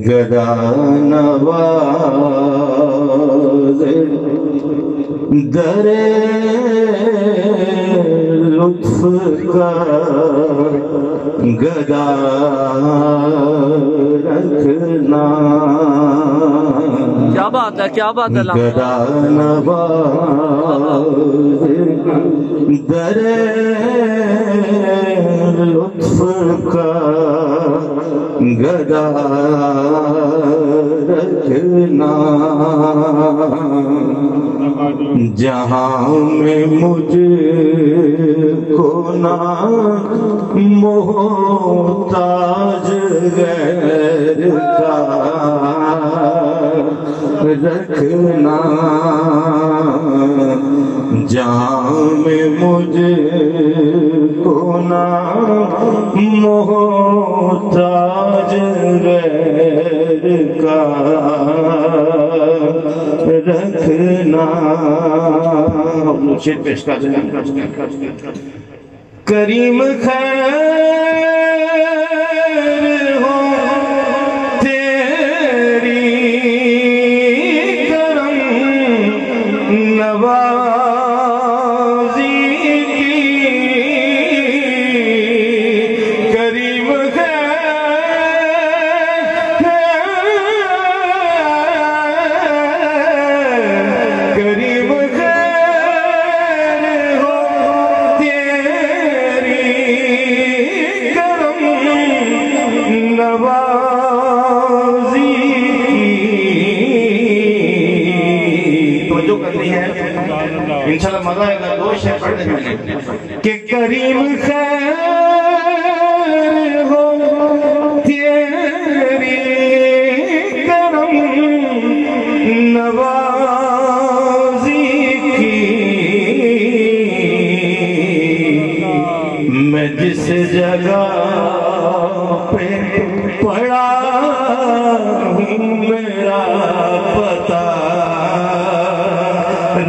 गदा नवाज़ दरे लुत्फ का गदा रखना। क्या बात है, क्या बात है। गदा नवाज़ दरे लुत्फ का गदा रखना। जहाँ में मुझको ना मोहताज गैर का रखना। जहाँ में मुझको ना मोहताज गैर का रखना। शेर पेश कर करीम खैर हो तेरी करम नवाज़ी की। करीम खैर करीम खैर हो तेरी करम नवाज़ी की। तो जो करनी है इंशाल्लाह मजा आएगा। दो शेर पढ़ने में कि करीम खैर हो तेरी करम नवाज़ी की। मैं जिस जगह पे पड़ा हूँ मेरा पता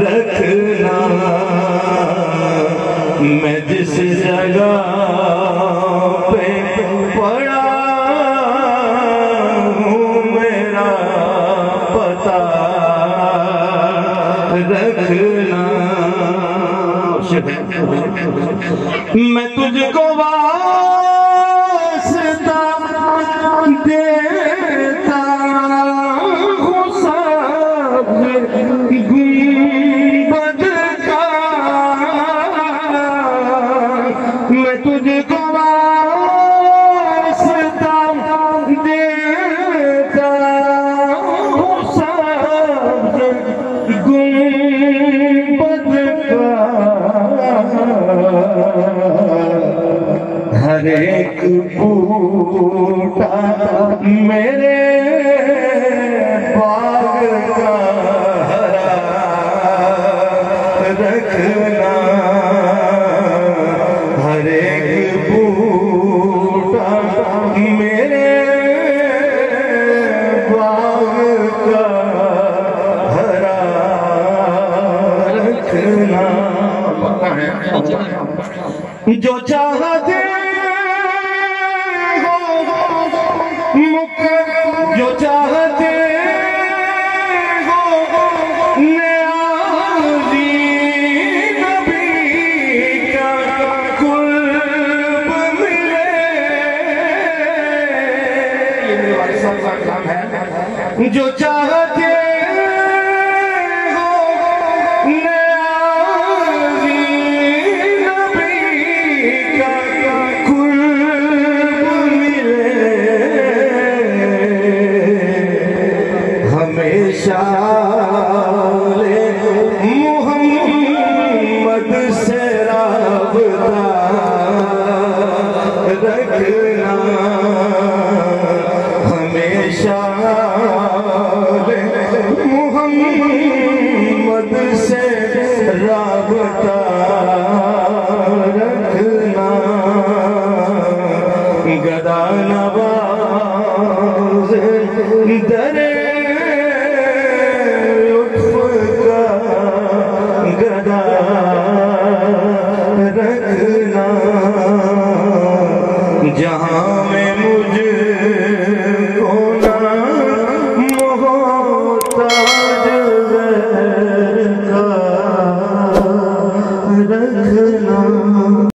रखना। मैं जिस जगह पे पड़ा हूँ मेरा पता रखना। मैं तुझको वास्ता देता हूँ सब गुंबद का। मैं तुझको वास्ता देता हूँ सब गुंबद का। हर एक बूटा मेरे बाग का हरा रखना। हर एक बूटा मेरे बाग का हरा रखना। जो चाहते हो जो चाहते हो नियाज़ी नबी का कुर्ब मिले। ये मेरे वाले साहब का काम है। जो चाहते मोहम्मद से राबता रखना। हमेशा मोहम्मद से राबता रखना। गदा नवाज़ दरे गदा जहां